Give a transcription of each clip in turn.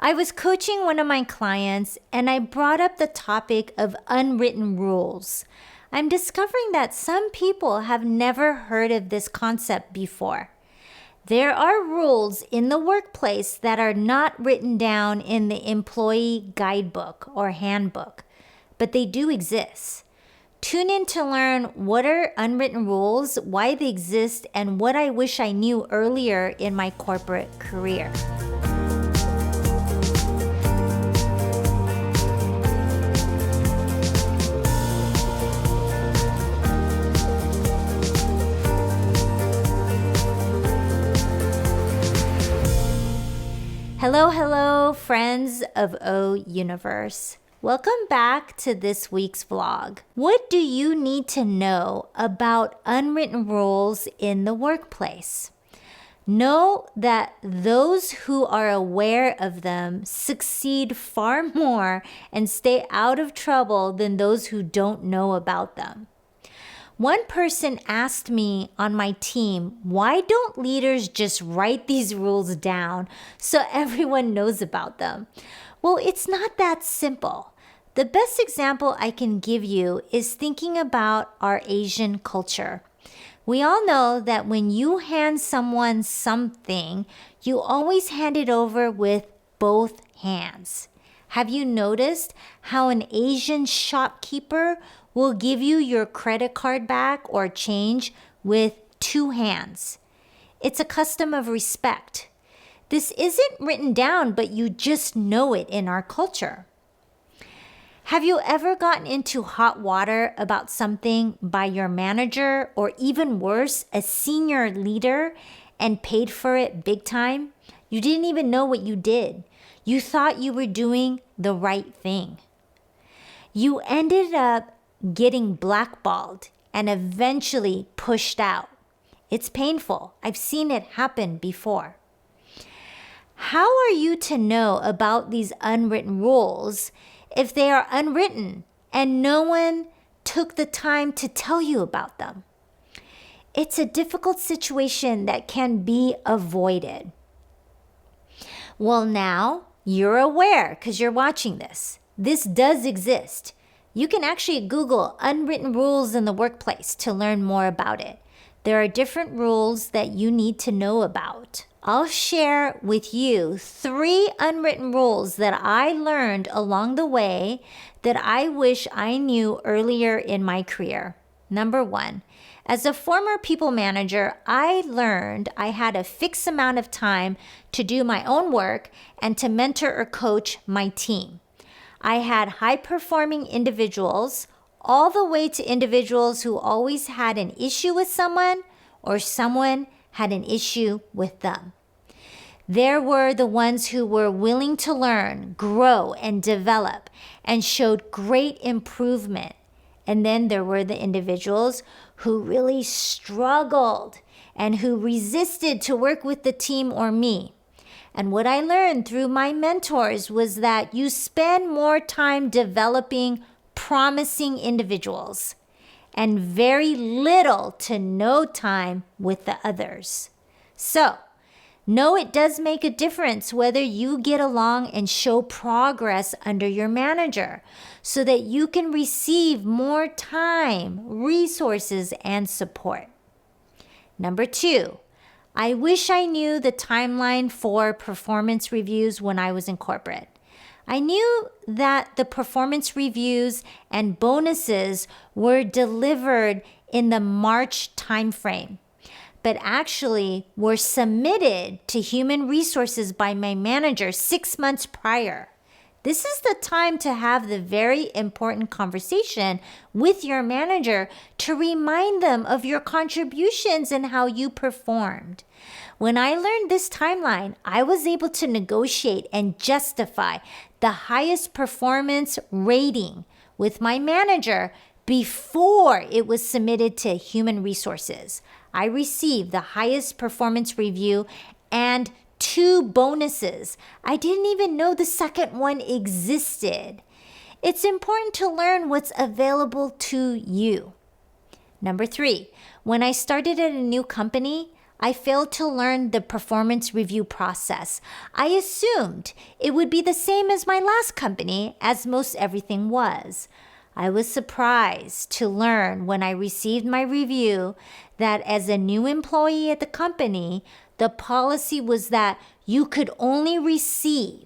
I was coaching one of my clients and I brought up the topic of unwritten rules. I'm discovering that some people have never heard of this concept before. There are rules in the workplace that are not written down in the employee guidebook or handbook, but they do exist. Tune in to learn what are unwritten rules, why they exist, and what I wish I knew earlier in my corporate career. Hello, friends of O Universe. Welcome back to this week's vlog. What do you need to know about unwritten rules in the workplace? Know that those who are aware of them succeed far more and stay out of trouble than those who don't know about them. One person asked me on my team, why don't leaders just write these rules down so everyone knows about them? Well, it's not that simple. The best example I can give you is thinking about our Asian culture. We all know that when you hand someone something, you always hand it over with both hands. Have you noticed how an Asian shopkeeper will give you your credit card back or change with two hands? It's a custom of respect. This isn't written down, but you just know it in our culture. Have you ever gotten into hot water about something by your manager or even worse, a senior leader and paid for it big time? You didn't even know what you did. You thought you were doing the right thing. You ended up getting blackballed and eventually pushed out. It's painful. I've seen it happen before. How are you to know about these unwritten rules if they are unwritten and no one took the time to tell you about them? It's a difficult situation that can be avoided. Well, now you're aware because you're watching this. This does exist. You can actually Google unwritten rules in the workplace to learn more about it. There are different rules that you need to know about. I'll share with you 3 unwritten rules that I learned along the way that I wish I knew earlier in my career. Number 1, as a former people manager, I learned I had a fixed amount of time to do my own work and to mentor or coach my team. I had high-performing individuals, all the way to individuals who always had an issue with someone or someone had an issue with them. There were the ones who were willing to learn, grow, and develop and showed great improvement. And then there were the individuals who really struggled and who resisted to work with the team or me. And what I learned through my mentors was that you spend more time developing promising individuals and very little to no time with the others. So, know it does make a difference whether you get along and show progress under your manager so that you can receive more time, resources, and support. Number 2, I wish I knew the timeline for performance reviews when I was in corporate. I knew that the performance reviews and bonuses were delivered in the March timeframe, but actually were submitted to human resources by my manager 6 months prior. This is the time to have the very important conversation with your manager to remind them of your contributions and how you performed. When I learned this timeline, I was able to negotiate and justify the highest performance rating with my manager before it was submitted to human resources. I received the highest performance review and 2 bonuses. I didn't even know the second one existed. It's important to learn what's available to you. Number 3, when I started at a new company, I failed to learn the performance review process. I assumed it would be the same as my last company, as most everything was. I was surprised to learn when I received my review that as a new employee at the company, the policy was that you could only receive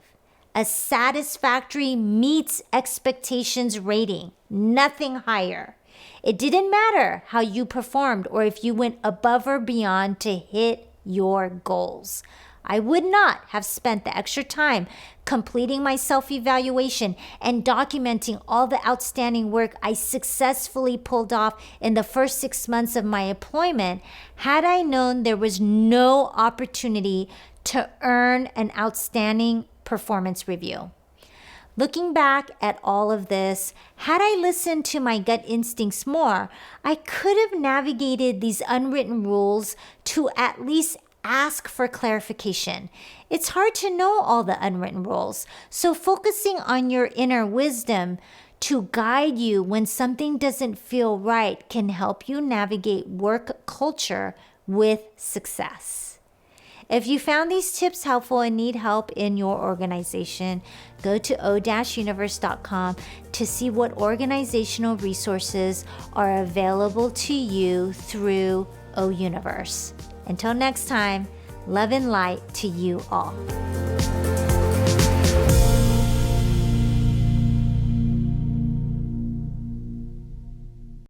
a satisfactory meets expectations rating, nothing higher. It didn't matter how you performed or if you went above or beyond to hit your goals. I would not have spent the extra time completing my self-evaluation and documenting all the outstanding work I successfully pulled off in the first 6 months of my employment had I known there was no opportunity to earn an outstanding performance review. Looking back at all of this, had I listened to my gut instincts more, I could have navigated these unwritten rules to at least ask for clarification. It's hard to know all the unwritten rules, so focusing on your inner wisdom to guide you when something doesn't feel right can help you navigate work culture with success. If you found these tips helpful and need help in your organization, go to o-universe.com to see what organizational resources are available to you through O Universe. Until next time, love and light to you all.